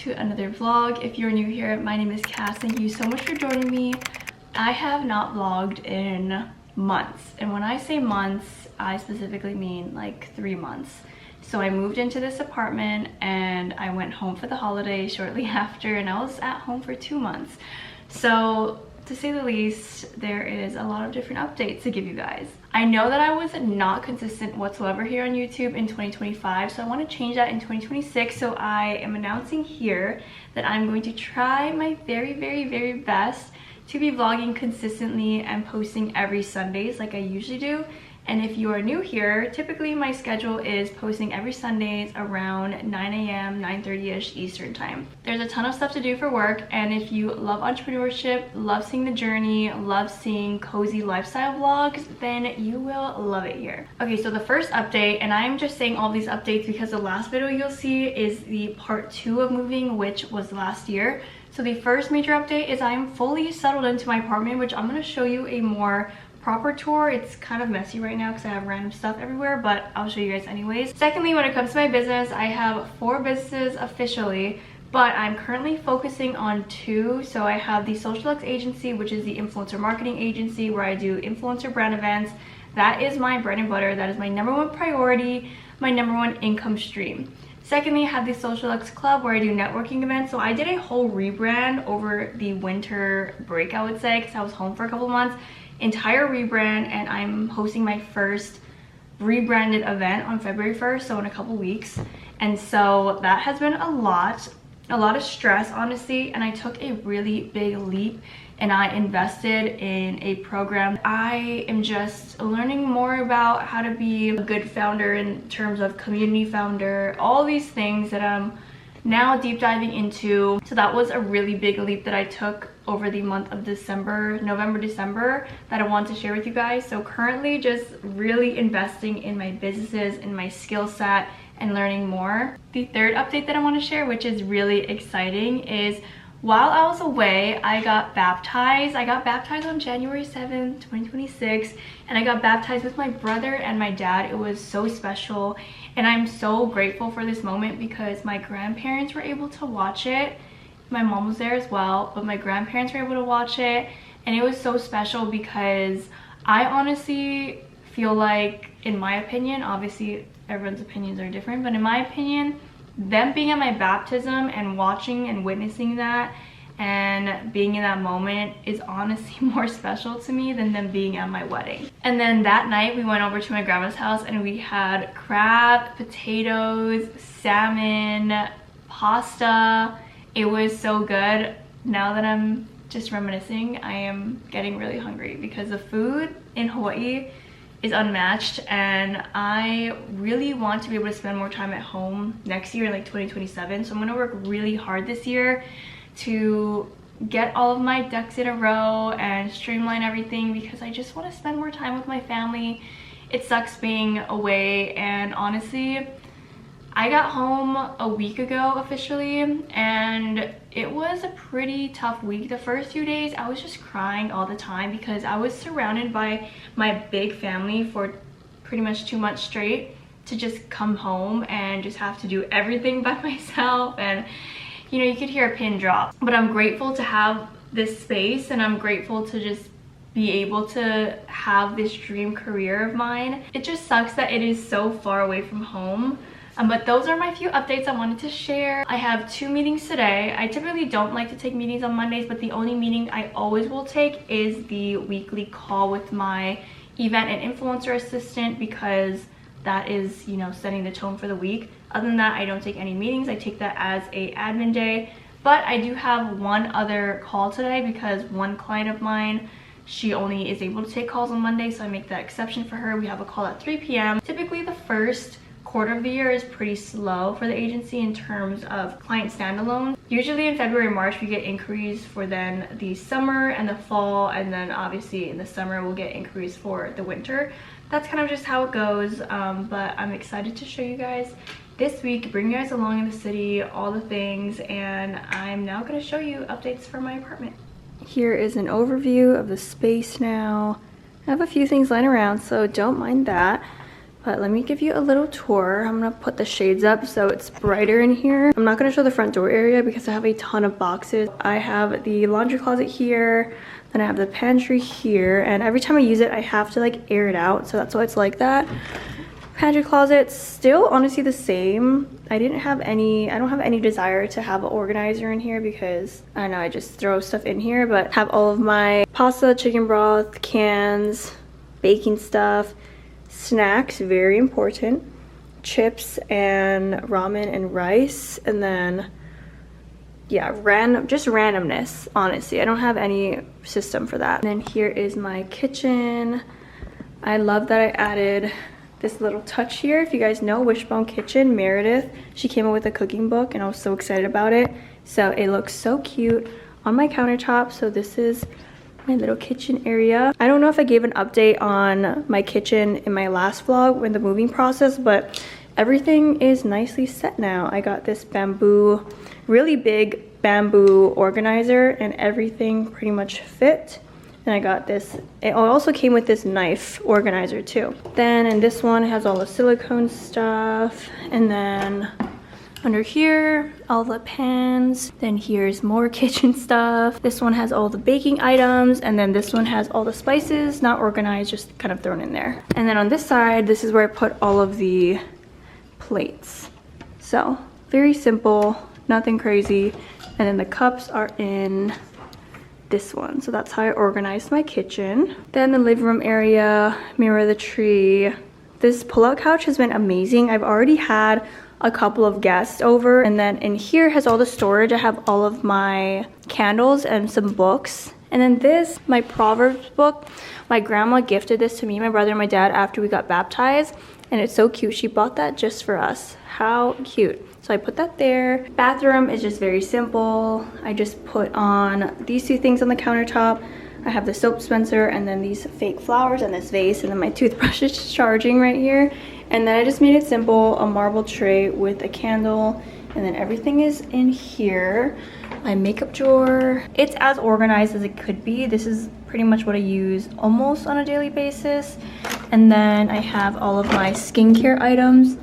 to another vlog. If you're new here, my name is Cass. Thank you so much for joining me. I have not vlogged in months, and when I say months, I specifically mean like 3 months. So I moved into this apartment and I went home for the holidays shortly after, and I was at home for 2 months. So to say the least, there is a lot of different updates to give you guys. I know that I was not consistent whatsoever here on YouTube in 2025, so I want to change that in 2026. So I am announcing here that I'm going to try my very best to be vlogging consistently and posting every Sundays like I usually do. And if you are new here, typically my schedule is posting every Sundays around 9 a.m, 9:30ish Eastern time. There's a ton of stuff to do for work, and if you love entrepreneurship, love seeing the journey, love seeing cozy lifestyle vlogs, then you will love it here. Okay, so the first update, and I'm just saying all these updates because the last video you'll see is the part 2 of moving, which was last year. So the first major update is I'm fully settled into my apartment, which I'm going to show you a more proper tour. It's kind of messy right now because I have random stuff everywhere, but I'll show you guys anyways. Secondly, when it comes to my business, I have 4 businesses officially, but I'm currently focusing on 2. So I have the Social Lux agency, which is the influencer marketing agency where I do influencer brand events. That is my bread and butter. That is my #1 priority, my #1 income stream. Secondly, I have the Social Lux Club where I do networking events. So I did a whole rebrand over the winter break, I would say, because I was home for a couple months. Entire rebrand, and I'm hosting my first rebranded event on February 1st, so in a couple weeks. And so that has been a lot of stress, honestly, and I took a really big leap and I invested in a program. I am just learning more about how to be a good founder in terms of community founder, all these things that I'm now deep diving into. So that was a really big leap that I took over the month of November, December, that I want to share with you guys. So currently just really investing in my businesses, in my skill set, and learning more. The third update that I want to share, which is really exciting, is while I was away, I got baptized. I got baptized on January 7th, 2026, and I got baptized with my brother and my dad. It was so special, and I'm so grateful for this moment because my grandparents were able to watch it. My mom was there as well, but my grandparents were able to watch it, and it was so special because I honestly feel like, in my opinion, obviously everyone's opinions are different, but in my opinion, them being at my baptism and watching and witnessing that and being in that moment is honestly more special to me than them being at my wedding. And then that night we went over to my grandma's house and we had crab, potatoes, salmon, pasta. It was so good. Now that I'm just reminiscing, I am getting really hungry because the food in Hawaii is unmatched, and I really want to be able to spend more time at home next year, like 2027. So I'm gonna work really hard this year to get all of my ducks in a row and streamline everything because I just want to spend more time with my family. It sucks being away, and honestly, I got home a week ago officially, and it was a pretty tough week. The first few days I was just crying all the time because I was surrounded by my big family for pretty much 2 months straight, to just come home and just have to do everything by myself, and you know, you could hear a pin drop. But I'm grateful to have this space, and I'm grateful to just be able to have this dream career of mine. It just sucks that it is so far away from home. But those are my few updates I wanted to share. I have 2 meetings today. I typically don't like to take meetings on Mondays, but the only meeting I always will take is the weekly call with my event and influencer assistant, because that is, you know, setting the tone for the week. Other than that, I don't take any meetings. I take that as a admin day. But I do have one other call today because one client of mine, she only is able to take calls on Monday, so I make that exception for her. We have a call at 3 p.m. Typically the first quarter of the year is pretty slow for the agency in terms of client standalone. Usually in February, March, we get inquiries for then the summer and the fall, and then obviously in the summer we'll get inquiries for the winter. That's kind of just how it goes, but I'm excited to show you guys this week, bring you guys along in the city, all the things, and I'm now going to show you updates for my apartment. Here is an overview of the space now. I have a few things lying around, so don't mind that. But let me give you a little tour. I'm gonna put the shades up so it's brighter in here. I'm not gonna show the front door area because I have a ton of boxes. I have the laundry closet here, then I have the pantry here, and every time I use it, I have to like air it out, so that's why it's like that. Pantry closet, still honestly the same. I don't have any desire to have an organizer in here because I don't know, I just throw stuff in here, but have all of my pasta, chicken broth, cans, baking stuff, snacks, very important, chips and ramen and rice, and then yeah, just randomness, honestly. I don't have any system for that. And then here is my kitchen. I love that I added this little touch here. If you guys know Wishbone Kitchen, Meredith, she came up with a cooking book and I was so excited about it. So it looks so cute on my countertop. So this is my little kitchen area. I don't know if I gave an update on my kitchen in my last vlog in the moving process, but everything is nicely set now. I got this bamboo, really big bamboo organizer and everything pretty much fit. And I got this, it also came with this knife organizer too. Then in this one, it has all the silicone stuff. And then under here, all the pans. Then here's more kitchen stuff. This one has all the baking items. And then this one has all the spices, not organized, just kind of thrown in there. And then on this side, this is where I put all of the plates. So very simple, nothing crazy. And then the cups are in this one. So that's how I organized my kitchen. Then the living room area, mirror the tree. This pull-out couch has been amazing. I've already had a couple of guests over, and then in here has all the storage. I have all of my candles and some books. And then this, my Proverbs book, my grandma gifted this to me, my brother and my dad after we got baptized, and it's so cute. She bought that just for us. How cute. So I put that there. Bathroom is just very simple. I just put on these two things on the countertop. I have the soap dispenser and then these fake flowers and this vase, and then my toothbrush is charging right here. And then I just made it simple, a marble tray with a candle, and then everything is in here. My makeup drawer, it's as organized as it could be. This is pretty much what I use almost on a daily basis. And then I have all of my skincare items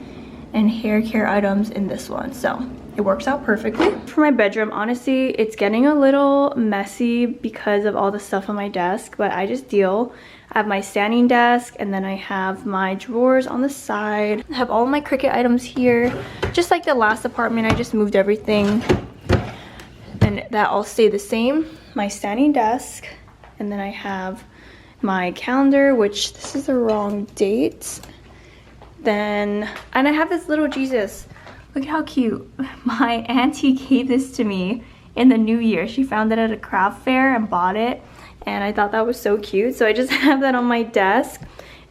and hair care items in this one, so it works out perfectly. For my bedroom, honestly, it's getting a little messy because of all the stuff on my desk, but I just deal. I have my standing desk, and then I have my drawers on the side. I have all my Cricut items here. Just like the last apartment, I just moved everything, and that all stayed the same. My standing desk, and then I have my calendar, which this is the wrong date. Then, and I have this little Jesus. Look at how cute. My auntie gave this to me in the new year. She found it at a craft fair and bought it, and I thought that was so cute. So I just have that on my desk.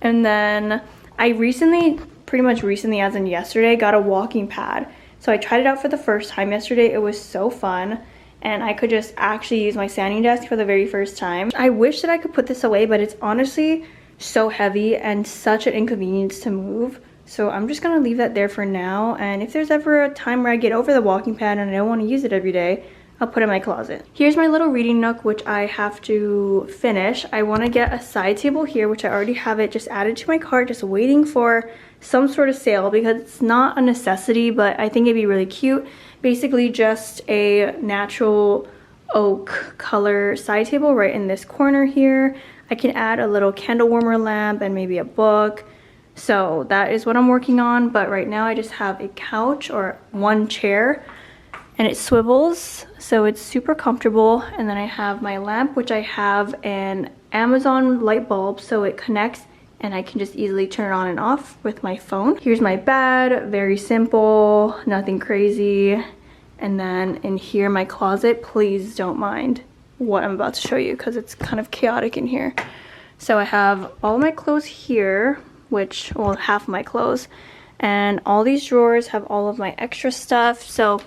And then I pretty much recently as in yesterday, got a walking pad. So I tried it out for the first time yesterday. It was so fun, and I could just actually use my standing desk for the very first time. I wish that I could put this away, but it's honestly so heavy and such an inconvenience to move. So I'm just gonna leave that there for now, and if there's ever a time where I get over the walking pad and I don't want to use it every day, I'll put it in my closet. Here's my little reading nook, which I have to finish. I want to get a side table here, which I already have it just added to my cart, just waiting for some sort of sale because it's not a necessity, but I think it'd be really cute. Basically just a natural oak color side table right in this corner here. I can add a little candle warmer lamp and maybe a book. So that is what I'm working on, but right now I just have a couch or one chair, and it swivels, so it's super comfortable. And then I have my lamp, which I have an Amazon light bulb, so it connects and I can just easily turn it on and off with my phone. Here's my bed, very simple, nothing crazy. And then in here, my closet, please don't mind what I'm about to show you because it's kind of chaotic in here. So I have all my clothes here, which, well, half my clothes, and all these drawers have all of my extra stuff. So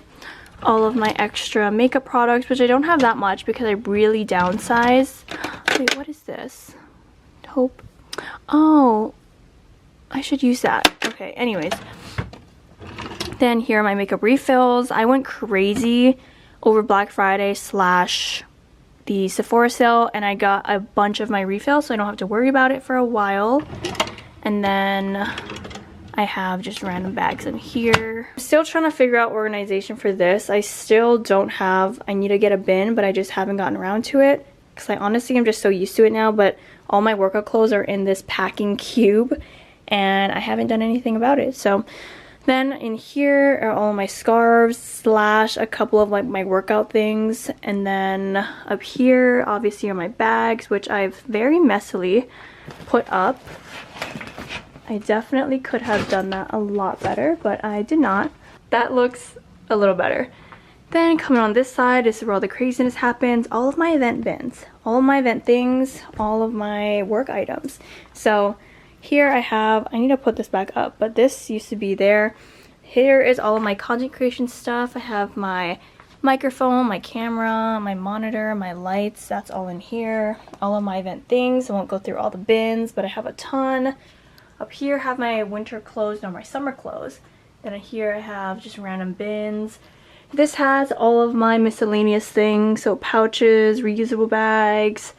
all of my extra makeup products, which I don't have that much because I really downsized. Wait, what is this? Taupe. Oh, I should use that. Okay, anyways. Then here are my makeup refills. I went crazy over Black Friday / the Sephora sale, and I got a bunch of my refills so I don't have to worry about it for a while. And then I have just random bags in here. I'm still trying to figure out organization for this. I still don't have, I need to get a bin, but I just haven't gotten around to it because I honestly am just so used to it now. But all my workout clothes are in this packing cube and I haven't done anything about it. So then in here are all my scarves slash a couple of like my workout things, and then up here obviously are my bags, which I've very messily put up. I definitely could have done that a lot better, but I did not. That looks a little better. Then coming on this side, this is where all the craziness happens. All of my event bins, all of my event things, all of my work items. So here I need to put this back up, but this used to be there. Here is all of my content creation stuff. I have my microphone, my camera, my monitor, my lights. That's all in here. All of my event things. I won't go through all the bins, but I have a ton. Up here I have my winter clothes, no, my summer clothes. Then here I have just random bins. This has all of my miscellaneous things, so pouches, reusable bags,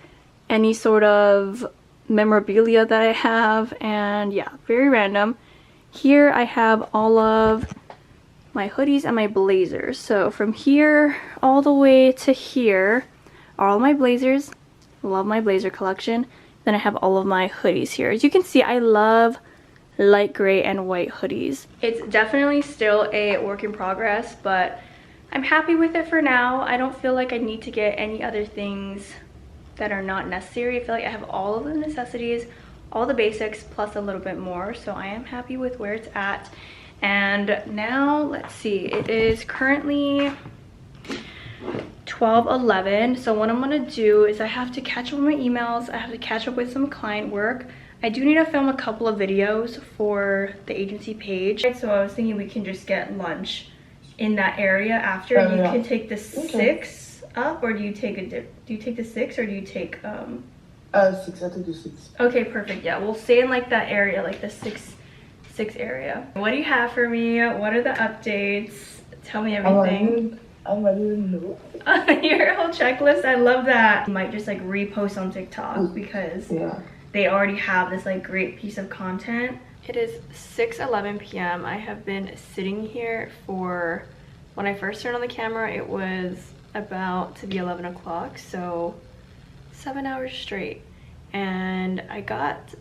any sort of memorabilia that I have, and yeah, very random. Here I have all of my hoodies and my blazers. So from here all the way to here are all my blazers. Love my blazer collection. Then I have all of my hoodies here. As you can see, I love light gray and white hoodies. It's definitely still a work in progress, but I'm happy with it for now. I don't feel like I need to get any other things that are not necessary. I feel like I have all of the necessities, all the basics, plus a little bit more. So I am happy with where it's at. And now let's see, it is currently 12:11. So what I'm gonna do is I have to catch up on my emails. I have to catch up with some client work. I do need to film a couple of videos for the agency page. So I was thinking we can just get lunch in that area after. You can take the 6 up, or do you take the 6, or do you take 6? I take the 6. Okay, perfect. Yeah, we'll stay in like that area, like the 6 area. What do you have for me? What are the updates? Tell me everything. I'm ready to know. Your whole checklist, I love that. I might just like repost on TikTok because they already have this like great piece of content. It is 6:11 p.m. I have been sitting here for, when I first turned on the camera, it was about to be 11 o'clock, so 7 hours straight, and I got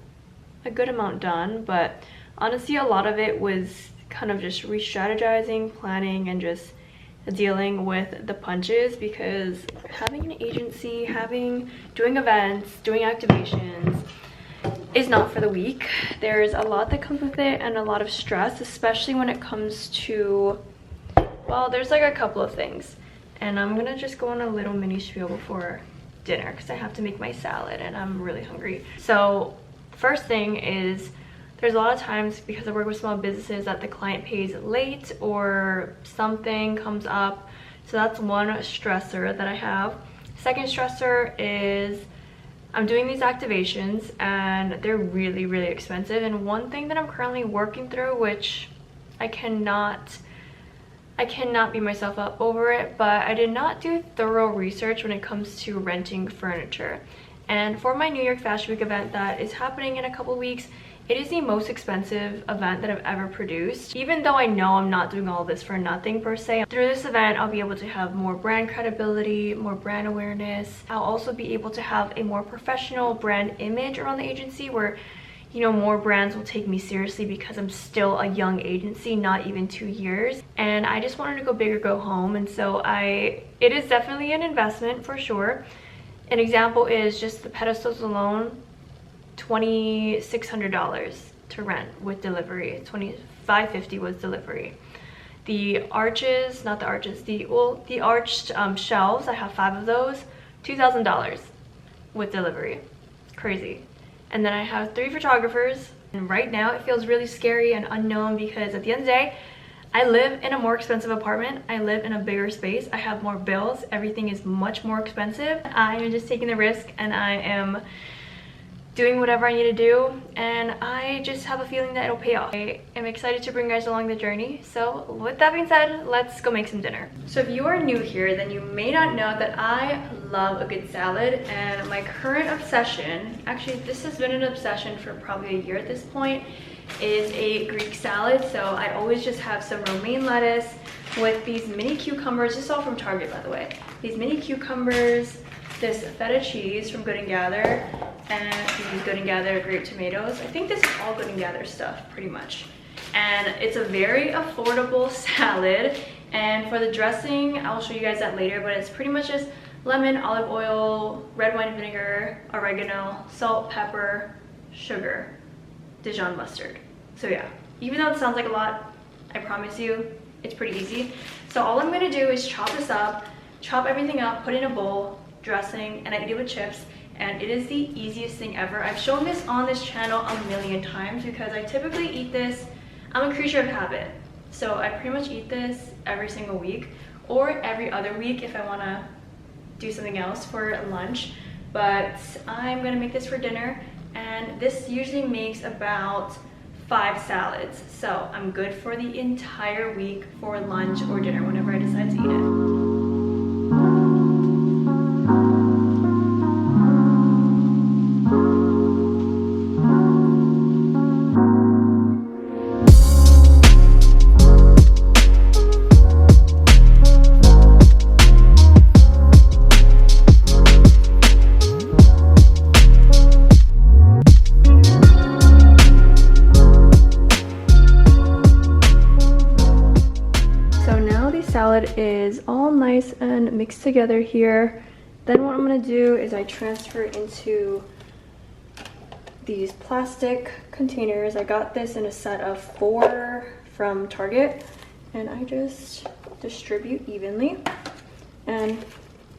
a good amount done, but honestly a lot of it was kind of just re-strategizing, planning, and just dealing with the punches, because having an agency, doing events, doing activations is not for the weak. There's a lot that comes with it and a lot of stress, especially when it comes to, well, there's like a couple of things. And I'm gonna just go on a little mini spiel before dinner because I have to make my salad and I'm really hungry. So first thing is, there's a lot of times, because I work with small businesses, that the client pays late or something comes up. So that's one stressor that I have. Second stressor is I'm doing these activations and they're really, really expensive. And one thing that I'm currently working through, which I cannot beat myself up over it, but I did not do thorough research when it comes to renting furniture. And for my New York Fashion Week event that is happening in a couple weeks, it is the most expensive event that I've ever produced. Even though I know I'm not doing all this for nothing per se, through this event I'll be able to have more brand credibility, more brand awareness. I'll also be able to have a more professional brand image around the agency where, you know, more brands will take me seriously because I'm still a young agency, not even 2 years. And I just wanted to go big or go home, and so it is definitely an investment for sure. An example is just the pedestals alone, $2,600 to rent with delivery. $2,550 was delivery. The arches, not the arches, the arched shelves, I have 5 of those, $2,000 with delivery. Crazy. And then I have 3 photographers, and right now it feels really scary and unknown because at the end of the day, I live in a more expensive apartment. I live in a bigger space. I have more bills. Everything is much more expensive. I am just taking the risk and I am doing whatever I need to do, and I just have a feeling that it'll pay off. I am excited to bring you guys along the journey. So with that being said, let's go make some dinner. So if you are new here, then you may not know that I love a good salad, and my current obsession, actually this has been an obsession for probably a year at this point, is a Greek salad. So I always just have some romaine lettuce with these mini cucumbers. This is all from Target, by the way. These mini cucumbers, this feta cheese from Good & Gather, and these Good & Gather grape tomatoes. I think this is all Good & Gather stuff, pretty much. And it's a very affordable salad. And for the dressing, I'll show you guys that later, but it's pretty much just lemon, olive oil, red wine vinegar, oregano, salt, pepper, sugar, Dijon mustard. So yeah, even though it sounds like a lot, I promise you, it's pretty easy. So all I'm gonna do is chop this up, chop everything up, put it in a bowl, dressing, and I eat it with chips. And it is the easiest thing ever. I've shown this on this channel a million times because I typically eat this. I'm a creature of habit. So I pretty much eat this every single week or every other week if I wanna do something else for lunch. But I'm gonna make this for dinner, and this usually makes about 5 salads. So I'm good for the entire week for lunch or dinner whenever I decide to eat it. Salad is all nice and mixed together here. Then what I'm going to do is I transfer it into these plastic containers. I got this in a set of 4 from Target, and I just distribute evenly. And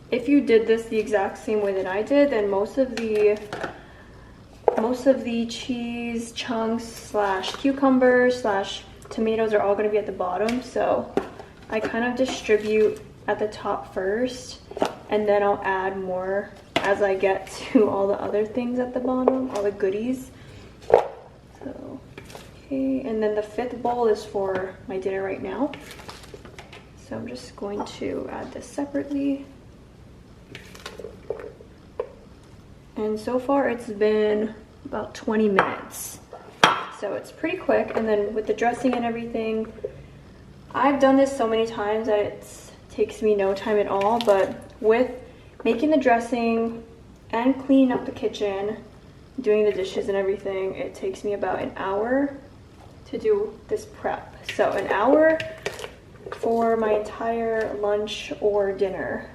if you did this the exact same way that I did, then most of the cheese chunks slash cucumbers slash tomatoes are all going to be at the bottom. So I kind of distribute at the top first, and then I'll add more as I get to all the other things at the bottom, all the goodies. So, okay, and then the 5th bowl is for my dinner right now. So I'm just going to add this separately. And so far it's been about 20 minutes. So it's pretty quick, and then with the dressing and everything, I've done this so many times that it takes me no time at all, but with making the dressing and cleaning up the kitchen, doing the dishes and everything, it takes me about an hour to do this prep. So an hour for my entire lunch or dinner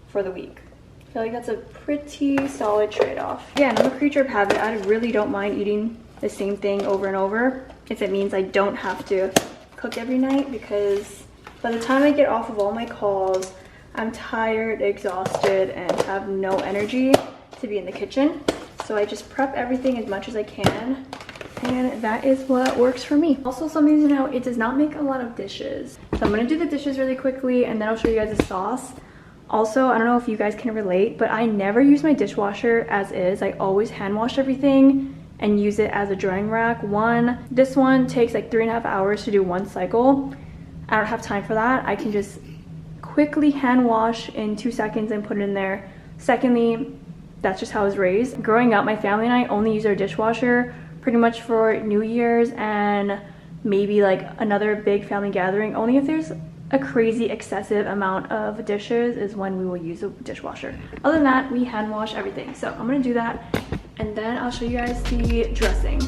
for the week. I feel like that's a pretty solid trade-off. Again, I'm a creature of habit. I really don't mind eating the same thing over and over if it means I don't have to cook every night, because by the time I get off of all my calls, I'm tired, exhausted, and have no energy to be in the kitchen. So I just prep everything as much as I can, and that is what works for me. Also, something to know, it does not make a lot of dishes. So I'm gonna do the dishes really quickly, and then I'll show you guys the sauce. Also, I don't know if you guys can relate, but I never use my dishwasher as is. I always hand wash everything and use it as a drying rack. This one takes like 3.5 hours to do 1 cycle. I don't have time for that. I can just quickly hand wash in 2 seconds and put it in there. Secondly, that's just how I was raised. Growing up, my family and I only use our dishwasher pretty much for New Year's and maybe like another big family gathering. Only if there's a crazy excessive amount of dishes is when we will use a dishwasher. Other than that, we hand wash everything. So I'm gonna do that, and then I'll show you guys the dressing.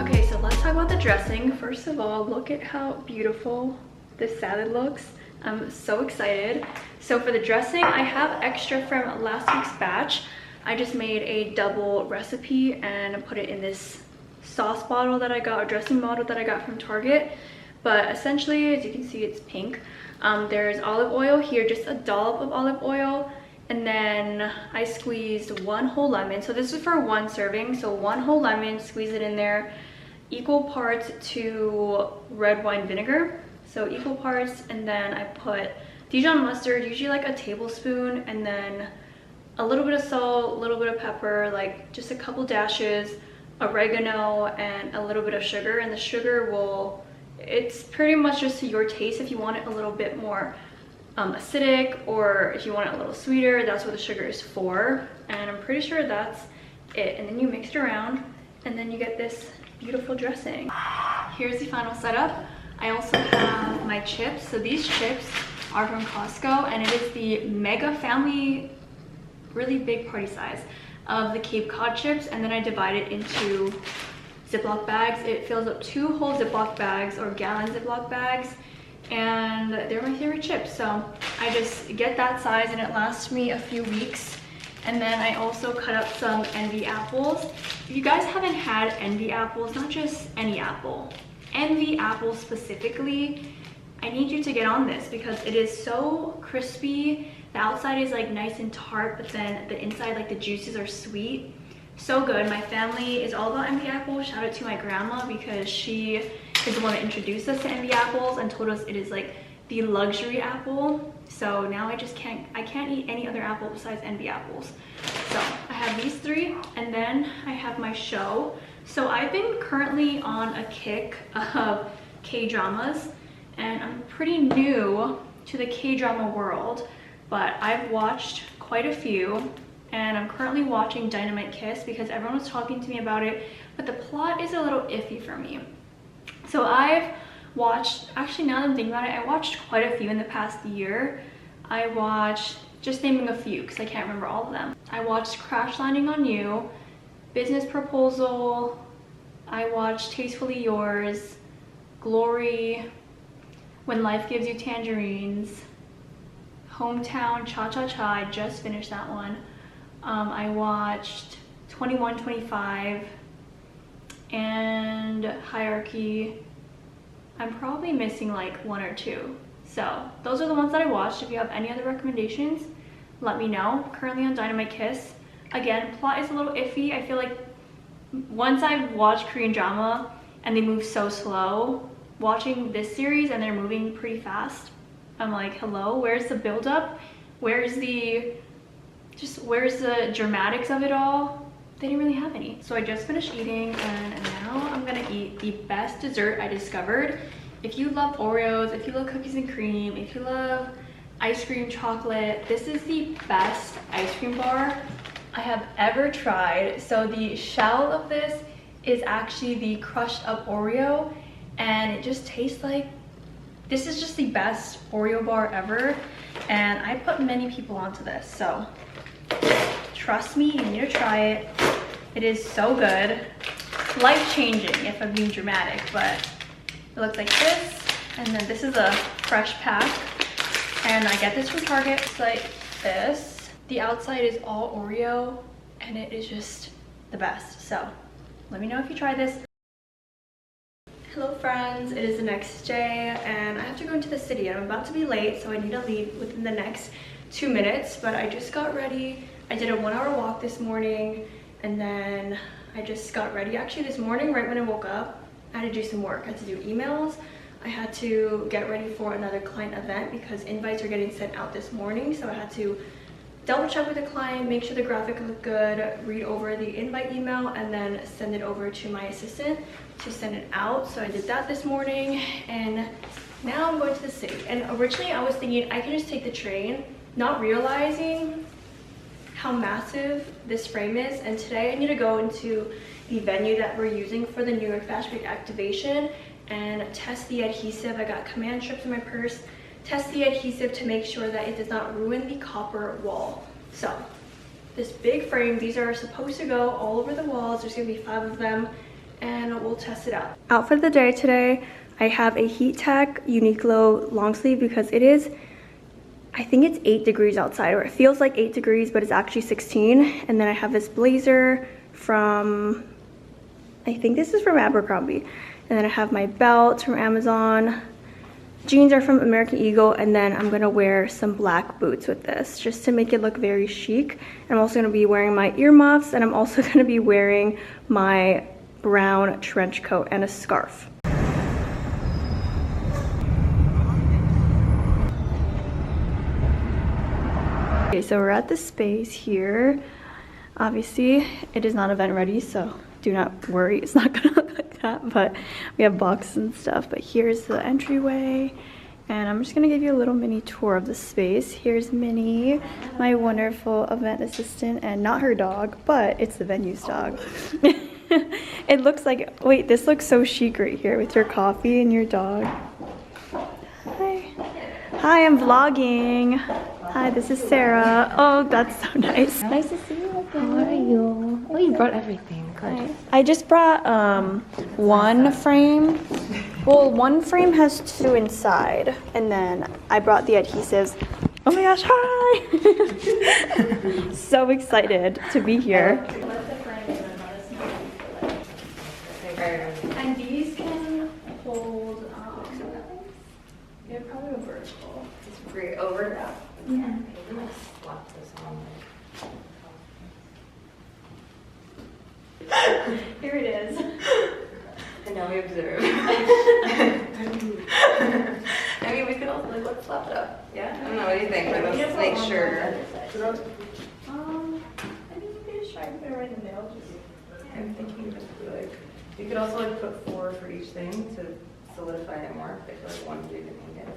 Okay, so let's talk about the dressing. First of all, look at how beautiful this salad looks. I'm so excited. So for the dressing, I have extra from last week's batch. I just made a double recipe and put it in this sauce bottle that I got, or dressing bottle that I got from Target. But essentially, as you can see, it's pink. There's olive oil here, just a dollop of olive oil. And then I squeezed 1 whole lemon. So this is for 1 serving. So 1 whole lemon, squeeze it in there. Equal parts to red wine vinegar. So equal parts, and then I put Dijon mustard, usually like a tablespoon, and then a little bit of salt, a little bit of pepper, like just a couple dashes, oregano, and a little bit of sugar. And the sugar will, it's pretty much just to your taste. If you want it a little bit more acidic, or if you want it a little sweeter, that's what the sugar is for. And I'm pretty sure that's it. And then you mix it around, and then you get this beautiful dressing. Here's the final setup. I also have my chips. So these chips are from Costco, and it is the mega family, really big party size of the Cape Cod chips. And then I divide it into Ziploc bags. It fills up 2 whole Ziploc bags, or gallon Ziploc bags, and they're my favorite chips. So I just get that size and it lasts me a few weeks. And then I also cut up some Envy apples. If you guys haven't had Envy apples, not just any apple, Envy apples specifically, I need you to get on this because it is so crispy. The outside is like nice and tart, but then the inside, like the juices are sweet. So good. My family is all about Envy apples. Shout out to my grandma because she is the one that introduced us to Envy apples and told us it is like the luxury apple. So now I can't eat any other apple besides Envy apples. So I have these 3, and then I have my show. So I've been currently on a kick of K-dramas, and I'm pretty new to the K-drama world, but I've watched quite a few, and I'm currently watching Dynamite Kiss because everyone was talking to me about it, but the plot is a little iffy for me. So I've watched, actually now that I'm thinking about it, I watched quite a few in the past year. I watched, just naming a few because I can't remember all of them. I watched Crash Landing on You, Business Proposal, I watched Tastefully Yours, Glory, When Life Gives You Tangerines, Hometown, Cha Cha Cha, I just finished that one. I watched 2125 and Hierarchy. I'm probably missing like 1 or 2. So those are the ones that I watched. If you have any other recommendations, let me know. Currently on Dynamite Kiss. Again, plot is a little iffy. I feel like once I've watched Korean drama and they move so slow, watching this series and they're moving pretty fast, I'm like, hello, where's the build-up? Where's the dramatics of it all? They didn't really have any. So I just finished eating, and now I'm gonna eat the best dessert I discovered. If you love Oreos, if you love cookies and cream, if you love ice cream chocolate, this is the best ice cream bar I have ever tried. So the shell of this is actually the crushed up Oreo, and it just tastes like, this is just the best Oreo bar ever, and I put many people onto this, so trust me, you need to try it. It is so good. Life-changing if I'm being dramatic, but it looks like this, and then this is a fresh pack, and I get this from Target. It's like this. The outside is all Oreo, and it is just the best. So let me know if you try this. Hello friends, it is the next day, and I have to go into the city. I'm about to be late, so I need to leave within the next 2 minutes, but I just got ready. I did a 1-hour walk this morning, and then I just got ready. Actually, this morning, right when I woke up, I had to do some work. I had to do emails. I had to get ready for another client event because invites are getting sent out this morning, so I had to double check with the client, make sure the graphic looked good, read over the invite email, and then send it over to my assistant to send it out. So I did that this morning, and now I'm going to the city. And originally I was thinking I could just take the train, not realizing how massive this frame is. And today I need to go into the venue that we're using for the New York Fashion Week activation and test the adhesive. I got command strips in my purse. Test the adhesive to make sure that it does not ruin the copper wall. So this big frame, these are supposed to go all over the walls. There's gonna be 5 of them, and we'll test it out. Outfit of the day today, I have a Heat Tech Uniqlo long sleeve because it is, I think it's 8 degrees outside, or it feels like 8 degrees, but it's actually 16. And then I have this blazer from, I think this is from Abercrombie. And then I have my belt from Amazon. Jeans are from American Eagle, and then I'm gonna wear some black boots with this just to make it look very chic. And I'm also gonna be wearing my earmuffs, and I'm also gonna be wearing my brown trench coat and a scarf. Okay, so we're at the space here. Obviously, it is not event ready, so do not worry, it's not gonna look like that, but we have boxes and stuff. But here's the entryway, and I'm just gonna give you a little mini tour of the space. Here's Minnie, my wonderful event assistant, and not her dog, but it's the venue's dog. It looks like, wait, this looks so chic right here with your coffee and your dog. Hi. Hi, I'm vlogging. Hi, this is Sarah. Oh, that's so nice. Nice to see you again. How are you? Oh, you brought everything. Good. I just brought one frame. Well, one frame has two inside, and then I brought the adhesives. Oh my gosh, hi! So excited to be here. And these can hold, they're probably vertical. It's great. Over that. Yeah. I'm gonna slap this on. Here it is. And now we observe. I mean, we could also, like, let's slap it up. Yeah? I don't know, what do you think? Like, let's make sure. I think we could just try and put it right in the middle. I'm thinking just like, you could also like put 4 for each thing to solidify it more. If like one big and then get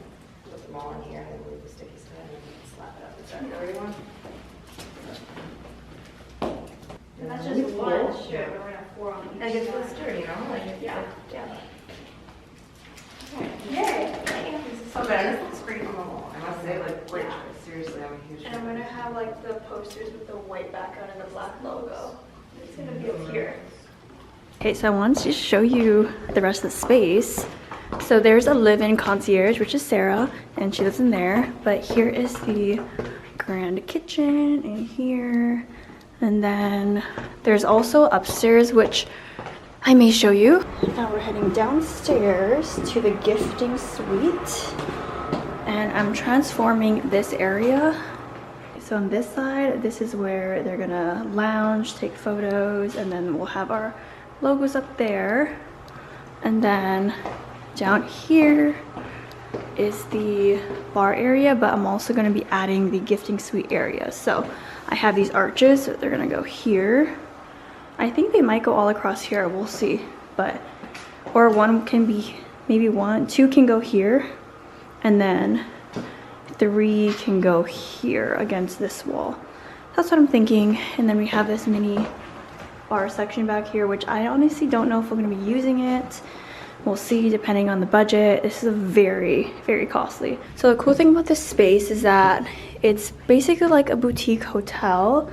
put them all in here and then leave the sticky stuff and then slap it up. Is that what you want? That's just one, sure, but we're gonna have 4 on each Like it's side. blister, you know? Like it's Yeah, like, yeah. Yay! okay, and this looks great on the wall. I must say, like, great choice. Seriously, I'm a huge And I'm gonna have like the posters with the white background and the black logo. It's gonna be up here. Okay, so I wanted to show you the rest of the space. So there's a live-in concierge, which is Sarah, and she lives in there. But here is the grand kitchen in here. And then there's also upstairs, which I may show you. Now we're heading downstairs to the gifting suite. And I'm transforming this area. So on this side, this is where they're gonna lounge, take photos, and then we'll have our logos up there. And then down here is the bar area, but I'm also gonna be adding the gifting suite area. So I have these arches, so they're gonna go here. I think they might go all across here, we'll see. But, or one can be, maybe 2 can go here, and then 3 can go here against this wall. That's what I'm thinking. And then we have this mini bar section back here, which I honestly don't know if we're gonna be using it. We'll see depending on the budget. This is very, very costly. So the cool thing about this space is that it's basically like a boutique hotel.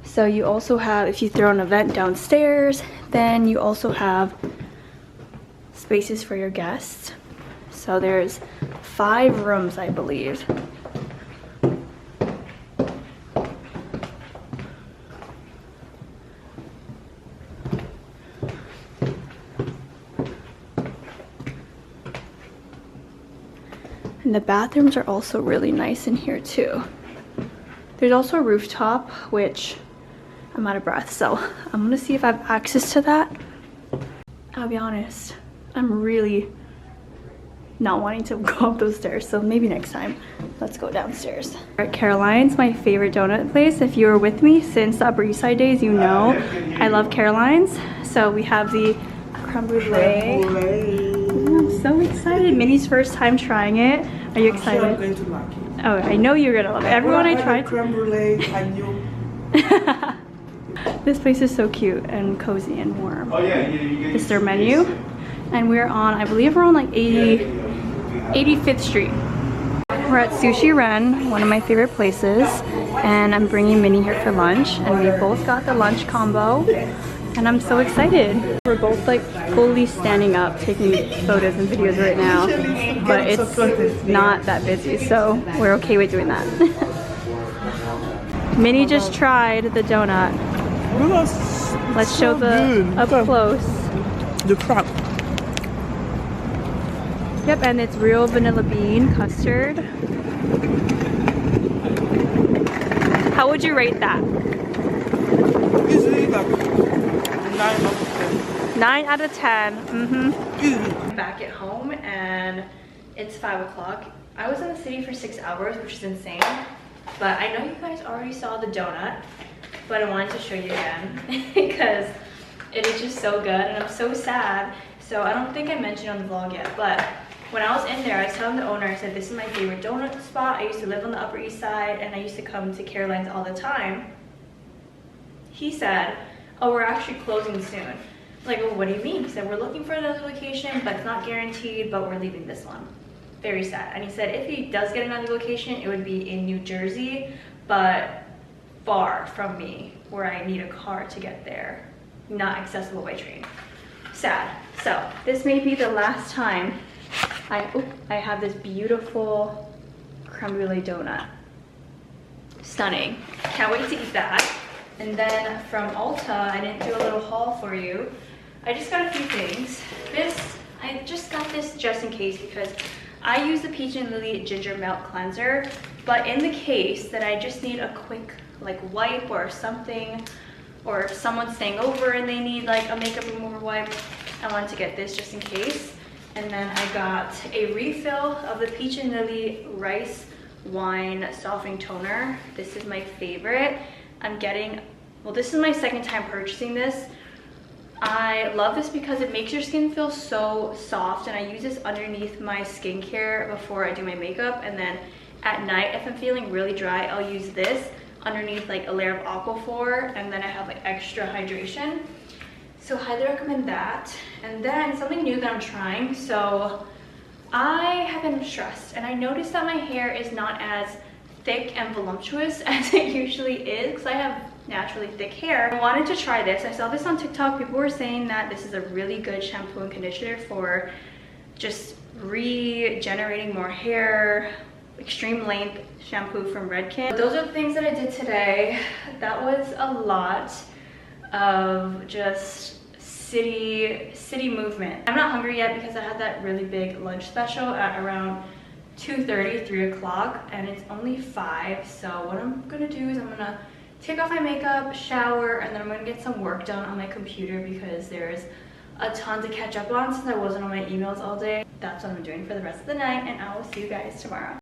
So you also have, if you throw an event downstairs, then you also have spaces for your guests. So there's 5 rooms, I believe. And the bathrooms are also really nice in here too. There's also a rooftop, which I'm out of breath, so I'm gonna see if I have access to that. I'll be honest, I'm really not wanting to go up those stairs, so maybe next time. Let's go downstairs. At Caroline's, my favorite donut place. If you were with me since the Upper East Side days, you know I love Caroline's. So we have the creme brulee. I'm so excited. Minnie's first time trying it. Are you excited? I'm going to like it. Oh, I know you're gonna love it. Everyone I tried. Creme brulee, I knew. This place is so cute and cozy and warm. Oh yeah, This is their menu. And we're on, I believe we're on like 85th Street. We're at Sushi Ren, one of my favorite places. And I'm bringing Minnie here for lunch. And we both got the lunch combo. And I'm so excited. We're both like fully standing up, taking photos and videos right now. But it's not that busy, so we're okay with doing that. Minnie just tried the donut. Let's show the up close. The crab. Yep, and it's real vanilla bean custard. How would you rate that? Easily like 9 out 9 out of 10. of 10. Mm-hmm. Easily. I'm back at home and it's 5 o'clock. I was in the city for 6 hours, which is insane. But I know you guys already saw the donut, but I wanted to show you again because it is just so good and I'm so sad. So I don't think I mentioned on the vlog yet, but when I was in there, I was telling the owner, I said, this is my favorite donut spot. I used to live on the Upper East Side and I used to come to Caroline's all the time. He said, oh, we're actually closing soon. I'm like, well, what do you mean? He said, we're looking for another location, but it's not guaranteed, but we're leaving this one. Very sad. And he said if he does get another location, it would be in New Jersey, but far from me, where I need a car to get there, not accessible by train. Sad. So this may be the last time I have this beautiful creme brulee donut. Stunning. Can't wait to eat that. And then from Ulta, I didn't do a little haul for you. I just got a few things. I just got this just in case because I use the Peach and Lily Ginger Melt Cleanser, but in the case that I just need a quick like wipe or something, or if someone's staying over and they need like a makeup remover wipe, I wanted to get this just in case. And then I got a refill of the Peach and Lily Rice Wine Softening Toner. This is my favorite. I'm getting, well, this is my second time purchasing this. I love this because it makes your skin feel so soft, and I use this underneath my skincare before I do my makeup, and then at night if I'm feeling really dry, I'll use this underneath like a layer of Aquaphor, and then I have like extra hydration. So highly recommend that. And then something new that I'm trying. So I have been stressed and I noticed that my hair is not as thick and voluptuous as it usually is because I have naturally thick hair. I wanted to try this. I saw this on TikTok. People were saying that this is a really good shampoo and conditioner for just regenerating more hair. Extreme length shampoo from Redken. Those are the things that I did today. That was a lot of just city movement. I'm not hungry yet because I had that really big lunch special at around 2:30, 3 o'clock, and it's only 5. So what I'm gonna do is I'm gonna take off my makeup, shower, and then I'm gonna get some work done on my computer because there's a ton to catch up on since I wasn't on my emails all day. That's what I'm doing for the rest of the night, and I will see you guys tomorrow.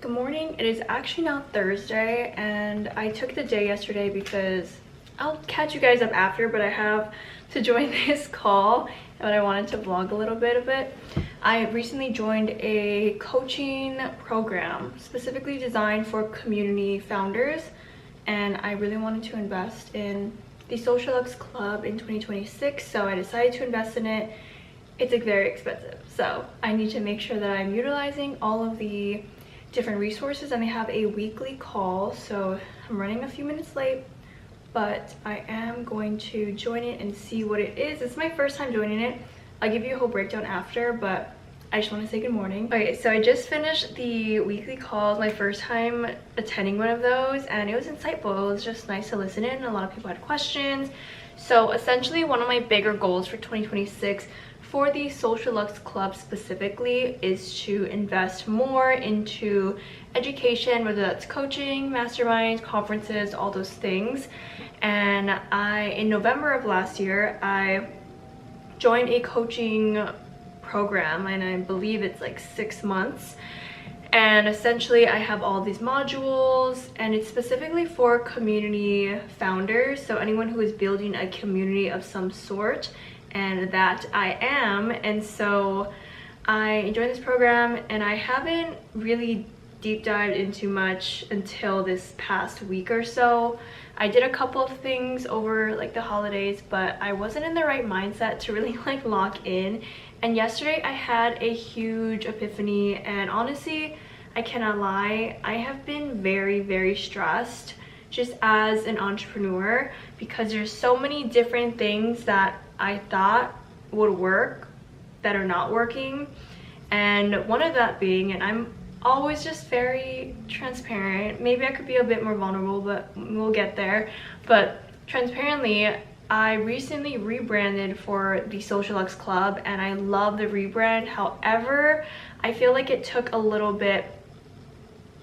Good morning. It is actually now Thursday, and I took the day yesterday because I'll catch you guys up after, but I have to join this call, but I wanted to vlog a little bit of it. I recently joined a coaching program specifically designed for community founders, and I really wanted to invest in the Social Lux Club in 2026, so I decided to invest in it. It's like very expensive, so I need to make sure that I'm utilizing all of the different resources, and they have a weekly call, so I'm running a few minutes late, but I am going to join it and see what it is. It's my first time joining it. I'll give you a whole breakdown after, but I just want to say good morning. Okay, so I just finished the weekly calls, my first time attending one of those, and it was insightful. It was just nice to listen in. A lot of people had questions. So essentially one of my bigger goals for 2026 for the Social Lux Club specifically is to invest more into education, whether that's coaching, masterminds, conferences, all those things. And in November of last year, I joined a coaching program, and I believe it's like 6 months. And essentially I have all these modules, and it's specifically for community founders, so anyone who is building a community of some sort, and that I am. And so I joined this program, and I haven't really deep dived into much until this past week or so. I did a couple of things over like the holidays, but I wasn't in the right mindset to really like lock in. And yesterday I had a huge epiphany, and honestly, I cannot lie, I have been very, very stressed just as an entrepreneur because there's so many different things that I thought would work that are not working. And one of that being, and I'm always just very transparent, maybe I could be a bit more vulnerable, but we'll get there. But transparently, I recently rebranded for the Social Lux Club, and I love the rebrand. However, I feel like it took a little bit,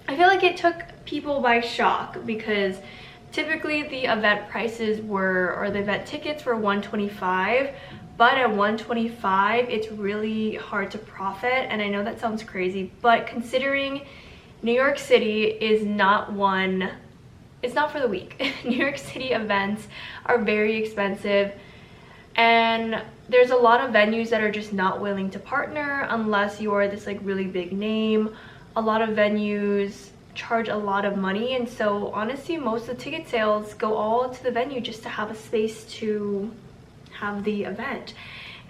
I feel like it took people by shock because typically the event prices were, or the event tickets were $125, but at $125 it's really hard to profit. And I know that sounds crazy, but considering New York City is not one, it's not for the weak. New York City events are very expensive, and there's a lot of venues that are just not willing to partner unless you're this like really big name. A lot of venues charge a lot of money, and so honestly most of the ticket sales go all to the venue just to have a space to have the event.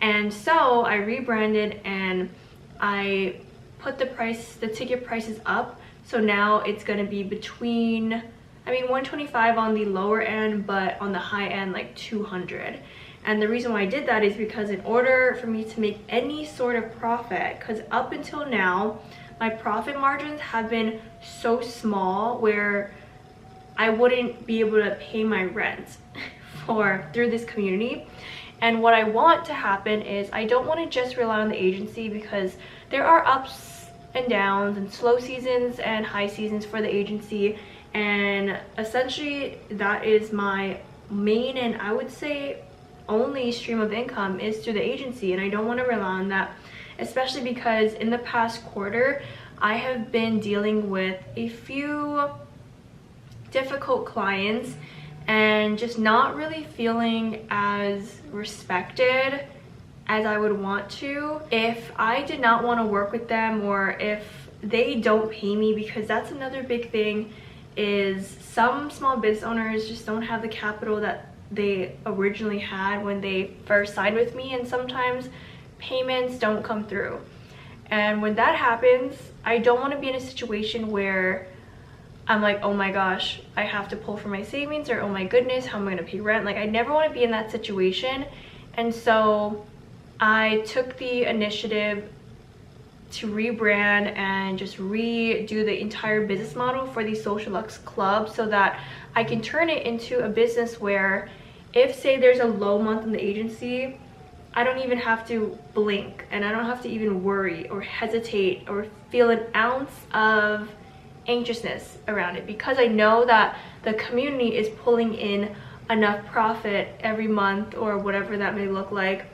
And so I rebranded and I put the ticket prices up, so now it's going to be between, I mean, 125 on the lower end, but on the high end like 200. And the reason why I did that is because in order for me to make any sort of profit, because up until now my profit margins have been so small where I wouldn't be able to pay my rent through this community. And what I want to happen is I don't want to just rely on the agency, because there are ups and downs and slow seasons and high seasons for the agency, and essentially that is my main and I would say only stream of income is through the agency, and I don't want to rely on that, especially because in the past quarter I have been dealing with a few difficult clients and just not really feeling as respected as I would want to if I did not want to work with them, or if they don't pay me, because that's another big thing, is some small business owners just don't have the capital that they originally had when they first signed with me, and sometimes payments don't come through. And when that happens, I don't want to be in a situation where I'm like, oh my gosh, I have to pull from my savings, or oh my goodness, how am I going to pay rent? Like, I never want to be in that situation. And so I took the initiative to rebrand and just redo the entire business model for the Social Lux Club, so that I can turn it into a business where if, say, there's a low month in the agency, I don't even have to blink, and I don't have to even worry or hesitate or feel an ounce of anxiousness around it, because I know that the community is pulling in enough profit every month or whatever that may look like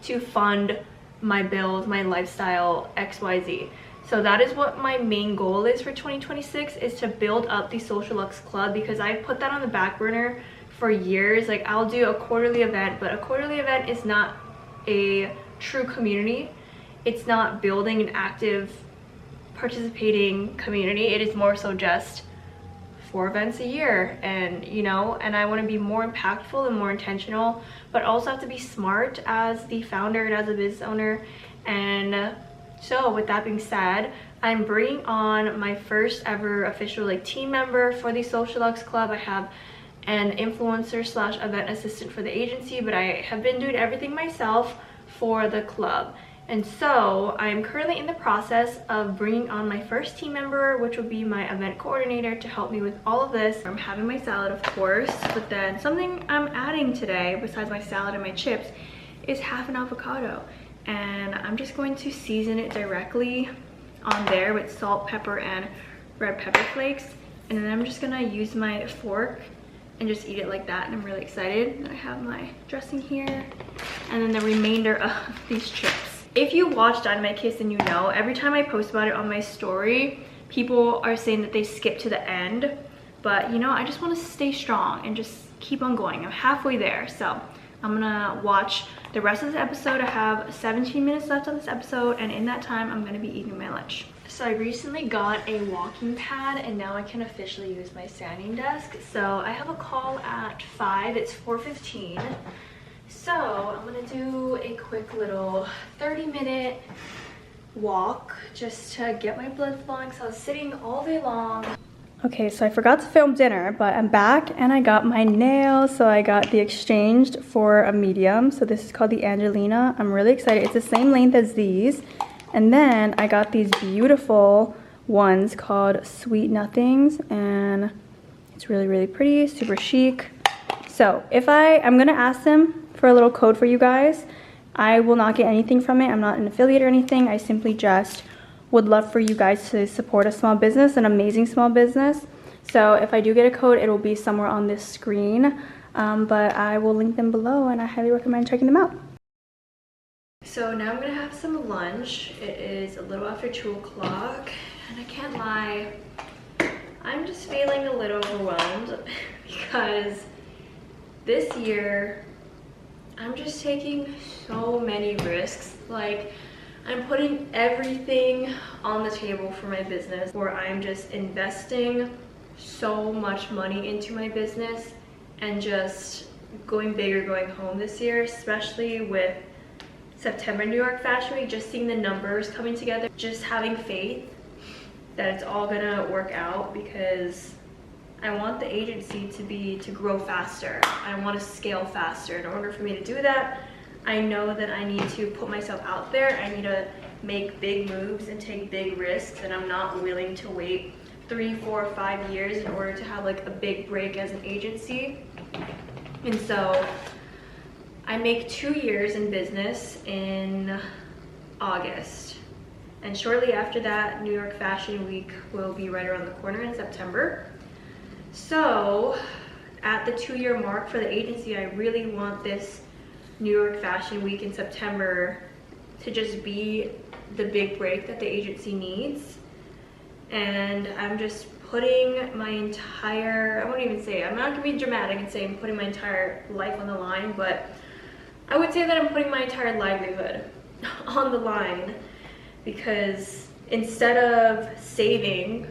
to fund my bills, my lifestyle, XYZ. So that is what my main goal is for 2026, is to build up the Social Lux Club, because I put that on the back burner for years. Like, I'll do a quarterly event, but a quarterly event is not a true community. It's not building an active participating community. It is more so just 4 events a year, and you know, and I want to be more impactful and more intentional, but also have to be smart as the founder and as a business owner. And so with that being said, I'm bringing on my first ever official like team member for the Social Lux Club. I have an influencer / event assistant for the agency, but I have been doing everything myself for the club. And so I'm currently in the process of bringing on my first team member, which will be my event coordinator, to help me with all of this. I'm having my salad, of course, but then something I'm adding today, besides my salad and my chips, is half an avocado. And I'm just going to season it directly on there with salt, pepper, and red pepper flakes. And then I'm just gonna use my fork and just eat it like that, and I'm really excited. And I have my dressing here, and then the remainder of these chips. If you watch Dynamite Kiss, then you know, every time I post about it on my story, people are saying that they skip to the end. But you know, I just want to stay strong and just keep on going. I'm halfway there, so I'm gonna watch the rest of this episode. I have 17 minutes left on this episode, and in that time, I'm gonna be eating my lunch. So I recently got a walking pad, and now I can officially use my standing desk. So I have a call at 5, it's 4:15. So I'm gonna do a quick little 30-minute walk just to get my blood flowing, so I was sitting all day long. Okay, so I forgot to film dinner, but I'm back and I got my nails. So I got the exchanged for a medium. So this is called the Angelina. I'm really excited. It's the same length as these. And then I got these beautiful ones called Sweet Nothings, and it's really, really pretty, super chic. So if I'm gonna ask them for a little code for you guys. I will not get anything from it. I'm not an affiliate or anything. I simply just would love for you guys to support a small business, an amazing small business. So if I do get a code, it will be somewhere on this screen, but I will link them below, and I highly recommend checking them out. So now I'm gonna have some lunch. It is a little after 2 o'clock. And I can't lie, I'm just feeling a little overwhelmed because this year I'm just taking so many risks. Like, I'm putting everything on the table for my business, or I'm just investing so much money into my business and just going big or going home this year, especially with September New York Fashion Week, just seeing the numbers coming together, just having faith that it's all gonna work out, because I want the agency to grow faster. I want to scale faster. In order for me to do that, I know that I need to put myself out there. I need to make big moves and take big risks, and I'm not willing to wait 3, 4, 5 years in order to have like a big break as an agency. And so I make 2 years in business in August, and shortly after that, New York Fashion Week will be right around the corner in September. So at the 2-year mark for the agency, I really want this New York Fashion Week in September to just be the big break that the agency needs. And I'm just putting my entire, I won't even say, I'm not gonna be dramatic and say I'm putting my entire life on the line, but I would say that I'm putting my entire livelihood on the line, because instead of saving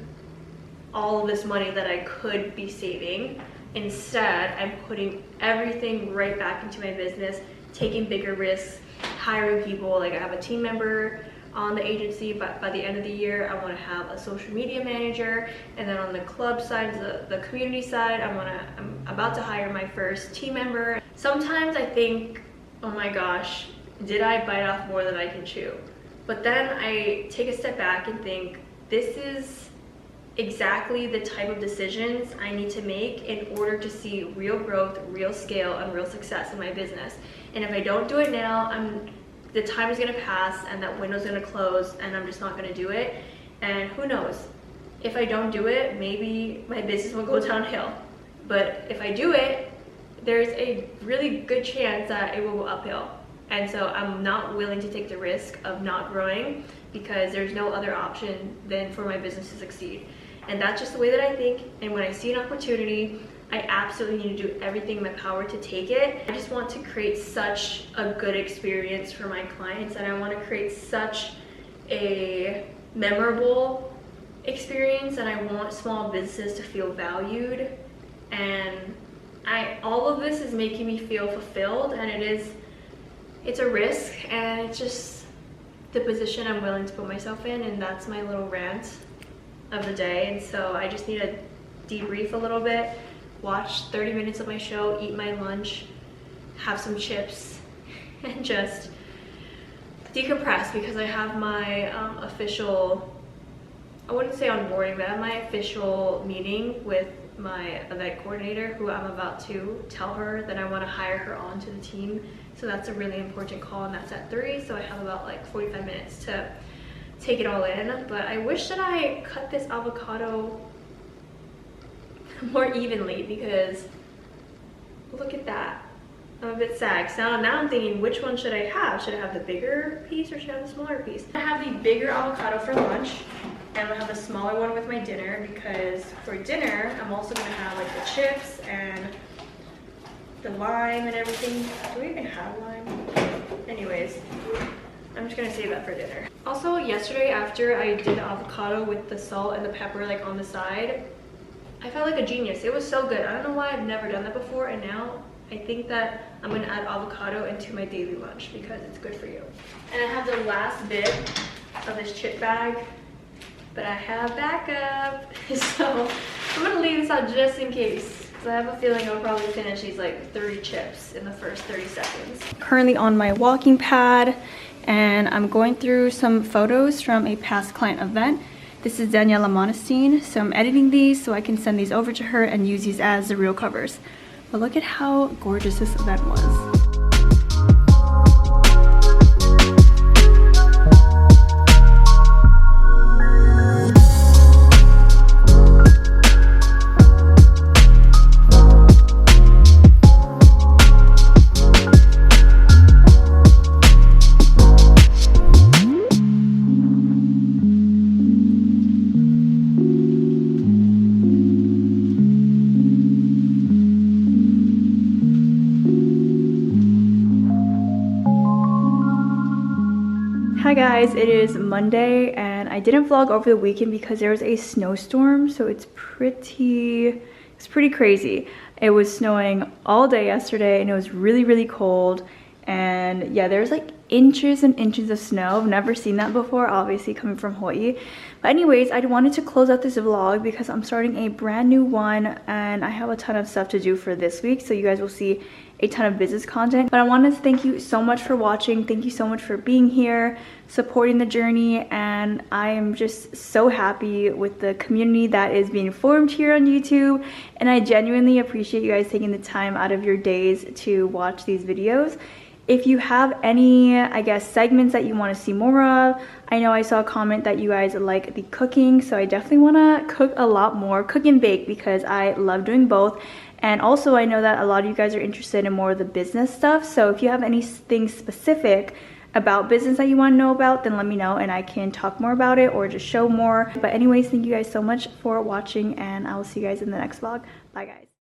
all of this money that I could be saving, instead I'm putting everything right back into my business, taking bigger risks, hiring people. Like, I have a team member on the agency, but by the end of the year I want to have a social media manager, and then on the club side, the community side, I'm about to hire my first team member. Sometimes I think, oh my gosh, did I bite off more than I can chew? But then I take a step back and think, this is exactly the type of decisions I need to make in order to see real growth, real scale, and real success in my business. And if I don't do it now, the time is gonna pass and that window's gonna close, and I'm just not gonna do it. And who knows, if I don't do it, maybe my business will go downhill. But if I do it, there's a really good chance that it will go uphill. And so I'm not willing to take the risk of not growing, because there's no other option than for my business to succeed. And that's just the way that I think. And when I see an opportunity, I absolutely need to do everything in my power to take it. I just want to create such a good experience for my clients, and I want to create such a memorable experience, and I want small businesses to feel valued. And all of this is making me feel fulfilled, and it's a risk, and it's just the position I'm willing to put myself in. And that's my little rant of the day. And so I just need to debrief a little bit, watch 30 minutes of my show, eat my lunch, have some chips, and just decompress, because I have my official, I wouldn't say onboarding, but I have my official meeting with my event coordinator, who I'm about to tell her that I want to hire her onto the team. So that's a really important call, and that's at 3, so I have about like 45 minutes to take it all in. But I wish that I cut this avocado more evenly, because look at that. I'm a bit sad. So now I'm thinking, which one should I have? Should I have the bigger piece or should I have the smaller piece? I have the bigger avocado for lunch, and I'll have the smaller one with my dinner, because for dinner I'm also gonna have like the chips and the lime and everything. Do we even have lime? Anyways, I'm just gonna save that for dinner. Also, yesterday after I did the avocado with the salt and the pepper like on the side, I felt like a genius. It was so good. I don't know why I've never done that before, and now I think that I'm gonna add avocado into my daily lunch because it's good for you. And I have the last bit of this chip bag, but I have backup. So I'm gonna leave this out just in case, because I have a feeling I'll probably finish these like 30 chips in the first 30 seconds. Currently on my walking pad, and I'm going through some photos from a past client event. This is Daniela Monestine, so I'm editing these so I can send these over to her and use these as the real covers. But look at how gorgeous this event was. guys, it is Monday and I didn't vlog over the weekend because there was a snowstorm, so it's pretty crazy. It was snowing all day yesterday and it was really cold, and yeah, there's like inches and inches of snow. I've never seen that before, obviously coming from Hawaii. But anyways, I wanted to close out this vlog because I'm starting a brand new one and I have a ton of stuff to do for this week, so you guys will see a ton of business content. But I wanted to thank you so much for watching. Thank you so much for being here, supporting the journey, and I am just so happy with the community that is being formed here on YouTube, and I genuinely appreciate you guys taking the time out of your days to watch these videos. If you have any, I guess, segments that you want to see more of, I know I saw a comment that you guys like the cooking, so I definitely want to cook a lot more, cook and bake, because I love doing both. And also I know that a lot of you guys are interested in more of the business stuff, so if you have anything specific about business that you want to know about, then let me know and I can talk more about it or just show more. But anyways, thank you guys so much for watching and I will see you guys in the next vlog. Bye guys.